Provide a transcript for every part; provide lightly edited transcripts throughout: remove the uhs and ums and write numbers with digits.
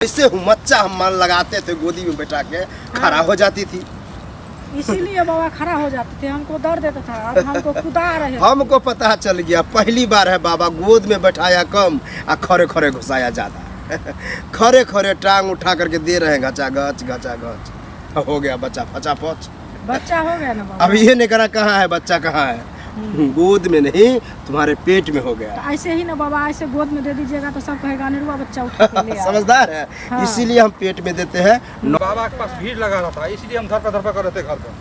ऐसे मच्चा हम मान लगाते थे, गोदी में बैठा के खड़ा हो जाती थी। इसीलिए बाबा खड़ा हो जाते थे, हमको दर्द देता था, अब हमको कुदा रहे। हमको पता चल गया, पहली बार है बाबा गोद में बैठाया कम और खड़े खड़े घुसाया ज्यादा। खड़े खड़े टांग उठा करके दे रहे हैं घचा घच घचा घच। हो गया बच्चा फचा फच, बच्चा हो गया ना बाबा। अब ये नहीं करा कहाँ है बच्चा, कहाँ है? गोद में नहीं, तुम्हारे पेट में हो गया। तो ऐसे ही ना बाबा, ऐसे गोद में दे दीजिएगा तो सब कहेगा निरुआ बच्चा उठा के ले आया। समझदार है। हाँ। इसीलिए हम पेट में देते हैं। बाबा के पास भीड़ लगा रहा था, इसलिए हम धरपा कर रहे थे घर पर।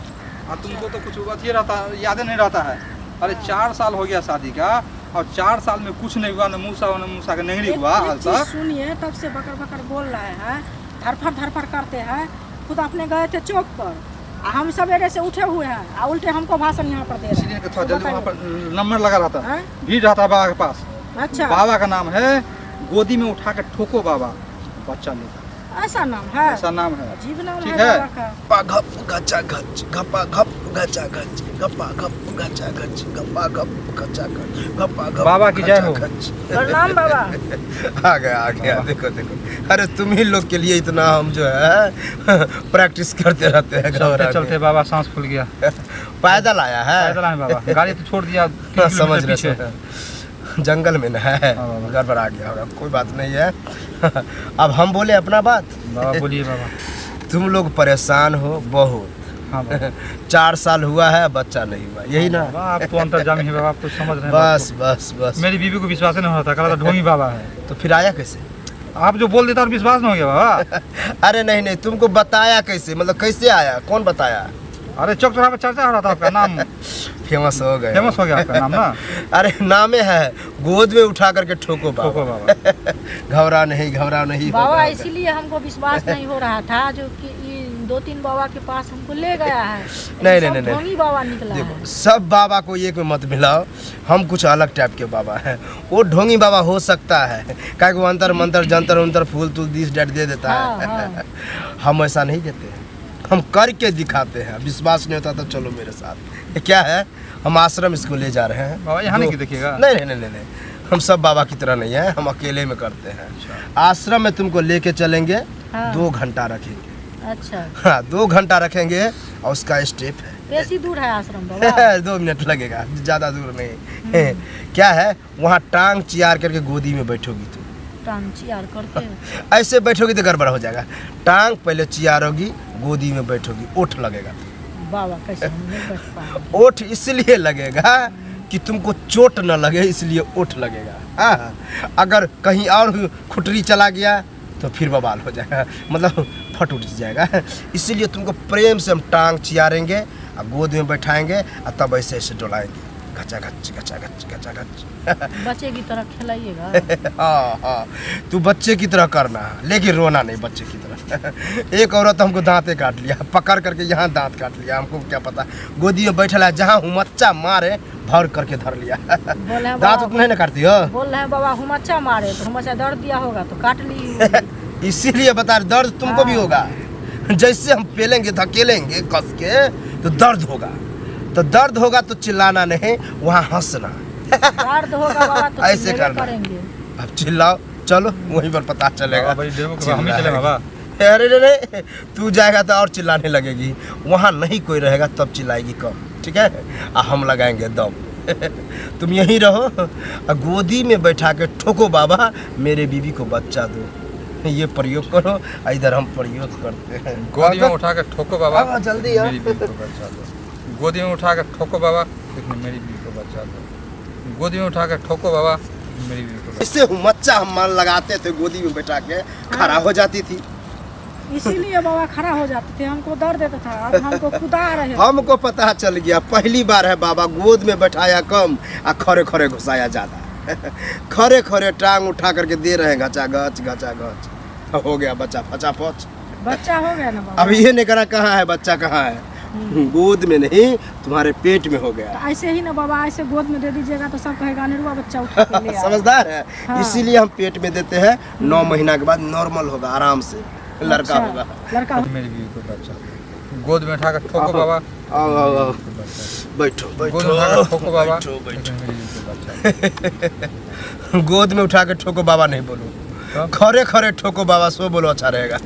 हाँ, तुमको तो कुछ अथी रहता, याद नहीं रहता है। अरे 4 साल हो गया शादी का, और 4 साल में कुछ नहीं हुआ, न मूसा का नेंगड़ी हुआ हाल तक। सुनिए, तब से बकर बकर बोल रहे हैं, धरफर करते हैं। खुद अपने गए थे चौक पर, हम सवेरे से उठे हुए हैं और उल्टे हमको भाषण यहाँ पर दे रहे हैं। इसलिए थोड़ा जल्दी वहाँ पर नंबर लगा रहता है, हैं? भीड़ रहता है बाबा के पास। अच्छा, बाबा का नाम है गोदी में उठा के ठोको बाबा, बच्चा लेता। ऐसा नाम है, ऐसा नाम है। अजीब नाम ठीक है है। बाबा का। घप घचा घच घपा घप घचा घच घपा घप घचा घच घपा घप घचा घच घपा घप। बाबा की जय हो। प्रणाम बाबा। आ गया देखो देखो। अरे तुम ही लोग के लिए इतना हम जो है प्रैक्टिस करते रहते हैं। चलते चलते बाबा सांस फूल गया। पैदल आया है, पैदल आए बाबा, गाड़ी तो छोड़ दिया 3 किलोमीटर समझ पीछे। रहे जंगल में ना है, हाँ, गड़बड़ आ गया होगा, कोई बात नहीं है। अब हम बोले अपना बात। बाबा बोलिए बाबा। तुम लोग परेशान हो बहुत। हाँ बाबा। 4 साल हुआ है, बच्चा नहीं हुआ, यही ना? बाबा आप तो अंतर्जामी है बाबा, आप तो समझ रहे हैं बस बात बस को। बस। मेरी बीवी को विश्वास नहीं हो रहा था, कहा था ढोंगी बाबा है। तो फिर आया कैसे? आप जो बोल देता और विश्वास नहीं हो गया बाबा। अरे नहीं नहीं, तुमको बताया कैसे, मतलब कैसे आया, कौन बताया? अरे चौक चौराहा पर चर्चा हो रहा था, आपका नाम फेमस हो गए। फेमस हो गया आपका नाम ना। अरे नामे है, गोद में उठा करके ठोको ठोको बाबा। बाबा। घबरा नहीं बाबा होगा। इसीलिए हमको विश्वास नहीं हो रहा था, जो कि 2-3 बाबा के पास हमको ले गया है। नहीं, सब नहीं, नहीं। ढोंगी बाबा निकला है। देखो, सब बाबा को एक में मत मिलाओ, हम कुछ अलग टाइप के बाबा हैं। वो ढोंगी बाबा हो सकता है, क्या वो अंतर मंतर जंतर उंतर फूल तूल दिस डेट दे देता है। हाँ। हम ऐसा नहीं देते हैं, हम करके दिखाते हैं। विश्वास नहीं होता तो चलो मेरे साथ। ये क्या है, हम आश्रम इसको ले जा रहे हैं। बाबा यहाँ नहीं देखिएगा। नहीं, हम सब बाबा की तरह नहीं है, हम अकेले में करते हैं। आश्रम में तुमको लेके चलेंगे, हाँ। 2 घंटा रखेंगे। अच्छा, हाँ, 2 घंटा रखेंगे और उसका स्टेप है। कैसी दूर है आश्रम बाबा? 2 मिनट लगेगा, ज़्यादा दूर नहीं। क्या है, वहाँ टांग चियार करके गोदी में बैठोगी तुम। टांग चियार करते हैं। ऐसे बैठोगी तो गड़बड़ हो जाएगा। टांग पहले चियारोगी, गोदी में बैठोगी, ओठ लगेगा। बाबा कैसे हम नहीं बैठ पाएंगे? ओठ इसलिए लगेगा कि तुमको चोट न लगे, इसलिए ओठ लगेगा। हाँ, अगर कहीं और खुटरी चला गया तो फिर बवाल हो जाएगा, मतलब फट उठ जाएगा। इसीलिए तुमको प्रेम से हम टांग चियारेंगे और गोद में बैठाएंगे और तब ऐसे ऐसे डोलाएंगे, घचा घच घचा घच घचा घच। बच्चे की तरह खिलाइएगा। हाँ, तू बच्चे की तरह करना, लेकिन रोना नहीं, बच्चे की तरह। एक औरत हमको दांते काट लिया, पकड़ करके यहाँ दांत काट लिया, हमको क्या पता। गोदी में बैठा है, जहाँ हुमच्चा मारे भर करके धर लिया। बोले हैं दांत बाबा, उतना नहीं काटती हो? बोल रहे हैं बाबा हुमच्चा मारे तो हुमच्चा दर्द दिया होगा तो काट ली। इसीलिए बता रहे, दर्द तुमको भी होगा। जैसे हम पेलेंगे धकेलेंगे कस के तो दर्द होगा, तो दर्द होगा तो चिल्लाना नहीं, वहाँ हंसना। दर्द होगा बाबा तो ऐसे चिल्लाना करना। करेंगे। अब चिल्लाओ, चलो वहीं पर पता चलेगा। बाबा भाई डेमो के हम ही चले बाबा। अरे नहीं, तू जाएगा तो और चिल्लाने लगेगी। वहाँ नहीं कोई रहेगा तब चिल्लाएगी कम, ठीक है? हम लगाएंगे दम। तुम यहीं रहो और गोदी में बैठा के ठोको बाबा, मेरे बीवी को बच्चा दो। ये प्रयोग करो, इधर हम प्रयोग करते हैं। गोदी में उठा के ठोको बाबा, हाँ, जल्दी यार। मेरी बीवी को बच्चा दो। गोदी में उठा के ठोको बाबा, लेकिन मेरी बीवी को बच्चा दो। गोदी में उठा के ठोको बाबा, मेरी बीवी को बच्चा इससे मच्चा हम मान लगाते थे, गोदी में बैठा के खड़ा हो जाती थी। इसीलिए बाबा खड़ा हो जाते थे, हमको दर्द देता था, अब हमको कुदा रहे। हमको पता चल गया, पहली बार है बाबा गोद में बैठाया कम और खड़े खड़े घुसाया ज्यादा। खड़े खड़े टांग उठा करके दे रहे हैं घचा घच घचा घच। हो गया बच्चा फचा फच। बच्चा हो गया ना बाबा। अब ये नहीं करा कहाँ है बच्चा, कहाँ है? गोद में नहीं, तुम्हारे पेट में हो गया। तो ऐसे ही ना बाबा, ऐसे गोद में दे दीजिएगा तो सब कहेगा निरुआ बच्चा उठा के ले आया। समझदार है। हाँ। इसीलिए हम पेट में देते हैं। 9 महीना के बाद नॉर्मल होगा, आराम से लड़का अच्छा, होगा। लड़का हो- दो। मेरी बीवी को बच्चा दो। गोद में उठा के ठोको बाबा, आओ बैठो गोद में उठा के ठोको बाबा, बैठो लेकिन मेरी बीवी को बच्चा दो। गोद में उठा के ठोको बाबा नहीं बोलो, खरे खरे ठोको बाबा, सो बोलो अच्छा रहेगा।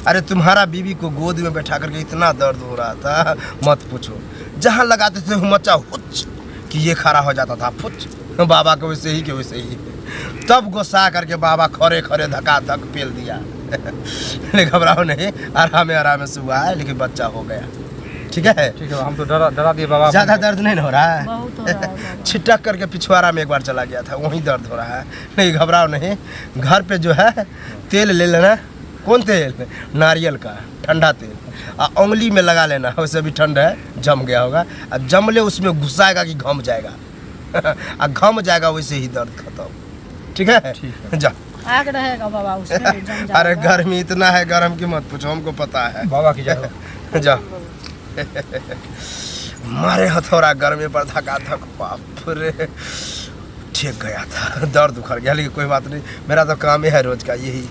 अरे तुम्हारा बीवी को गोद में बैठा करके इतना दर्द हो रहा था मत पूछो, जहाँ लगाते थे मचा हुच कि ये खड़ा हो जाता था फुच, बाबा को वैसे ही के वैसे ही। तब गुस्सा करके बाबा खरे खरे धक्का धक पेल दिया। घबराओ नहीं, आराम से हुआ है, लेकिन बच्चा हो गया। ठीक है, ठीक है, हम तो डरा दिए बाबा। ज़्यादा दर्द नहीं हो रहा है? बहुत हो रहा है बाबा। छिटक करके पिछवाड़ा में एक बार चला गया था, वहीं दर्द हो रहा है। नहीं घबराओ नहीं, घर पे जो है तेल ले लेना। कौन तेल? नारियल का ठंडा तेल, और उंगली में लगा लेना, वैसे भी ठंड है, जम गया होगा। और जमले उसमें घुसाएगा कि घम जाएगा। और घम जाएगा वैसे ही दर्द खत्म। ठीक है, जा। आग रहेगा बाबा उसमें, जम जाएगा। अरे गर्मी इतना है, गर्म की मत पूछो, हमको पता है। बाबा की जय। जा। मारे हथौड़ा गर्मी पर धक्का धक, बाप रे, ठीक गया था, दर्द उखड़ गया। लेकिन कोई बात नहीं, मेरा तो काम ही है रोज का यही।